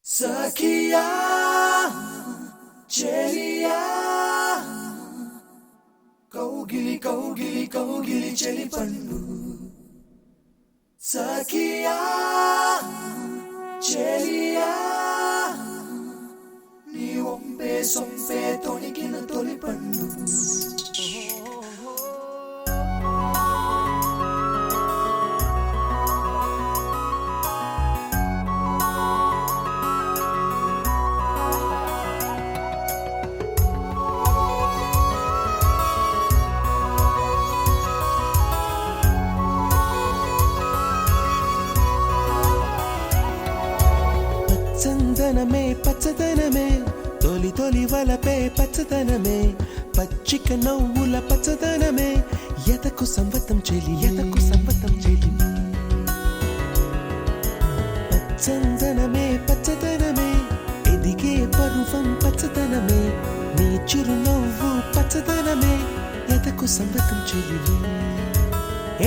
సఖియా చెలియా కౌగిలి కౌగిలి కౌగిలి చెలి పండు సఖియా చెలియా నీ ఒంపే సొంపే తొణికిన తొలి పండు చందనమే పచ్చదనమే తొలి తొలి వలపే పచ్చదనమే పచ్చిక నవ్వుల పచ్చదనమే ఎదకు సంవతం చెలి ఎదకు సంవతం చెలి చందనమే పచ్చదనమే ఎదిగే పరువం పచ్చదనమే నీ చిరునవ్వు పచ్చదనమే ఎదకు సంవతం చెలి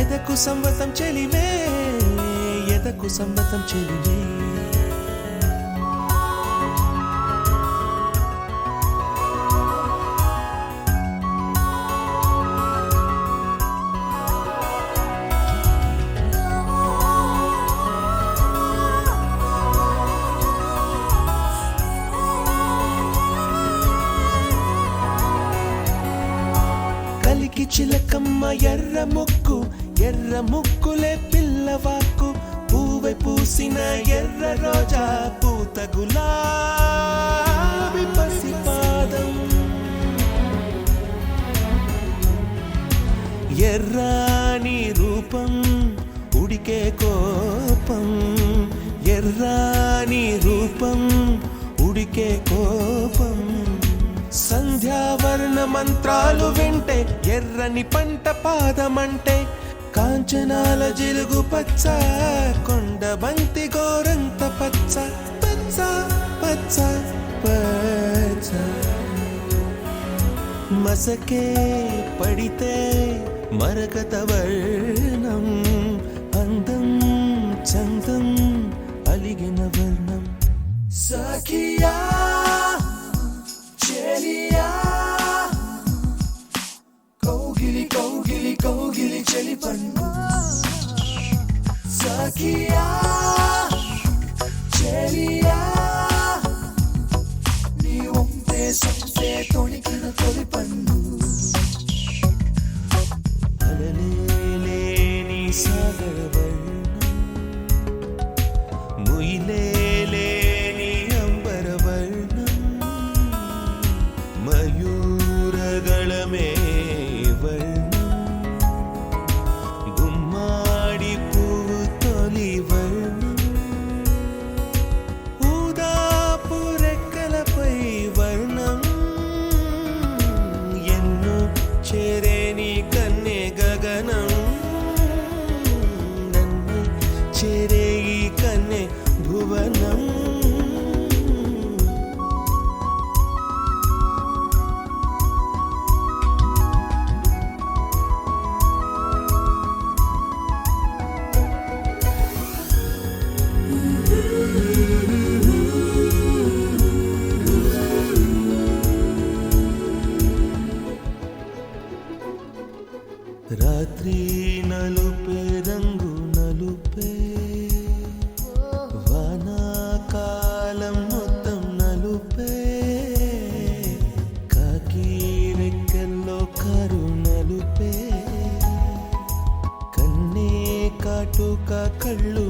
ఎదకు సంవతం చెలిమే ఎదకు సంవతం చెలిమే కలికి చిలకమ్మ ఎర్ర ముక్కులే పిల్లవాకు పూవె పూసిన ఎర్ర రోజా పూత గులాబీ పసిపాదం ఎర్రాని రూపం ఉడికే కోపం ఎర్రాని రూపం ఉడికే కోపం సంధ్యావర్ణ మంత్రాలు వింటే ఎర్రని పంట పాదమంటే కాంచనాల జిలుగు పచ్చ కొండ బంతి గోరంత పచ్చ పచ్చ పచ్చ పచ్చ మసకే పడితే మరకత వర్ణం అందం చందం అలిగిన వర్ణం సఖియా చెలియా కౌగిలి కౌగిలి కౌగిలి చెలి పండు సఖియా చెలియా నీ ఒంపే సొంపే తొణికిన తొలి పండు అలలేని సాగర వర్ణం ముయిలేని అంబర వర్ణం మయూరగళమే వర్ణం గుమ్మాడి పువ్వు తొలి వర్ణం ఊదాపు రెక్కలపై వర్ణం ఎన్ను చేరేని కన్నె గగనం నన్ను చేరే ఈ కన్నె భువనం రాత్రి నలుపే రంగు నలుపే వానాకాలం మొత్తం నలుపే కాకి రెక్కల్లో కారు నలుపే కన్నే కాటుక కళ్ళు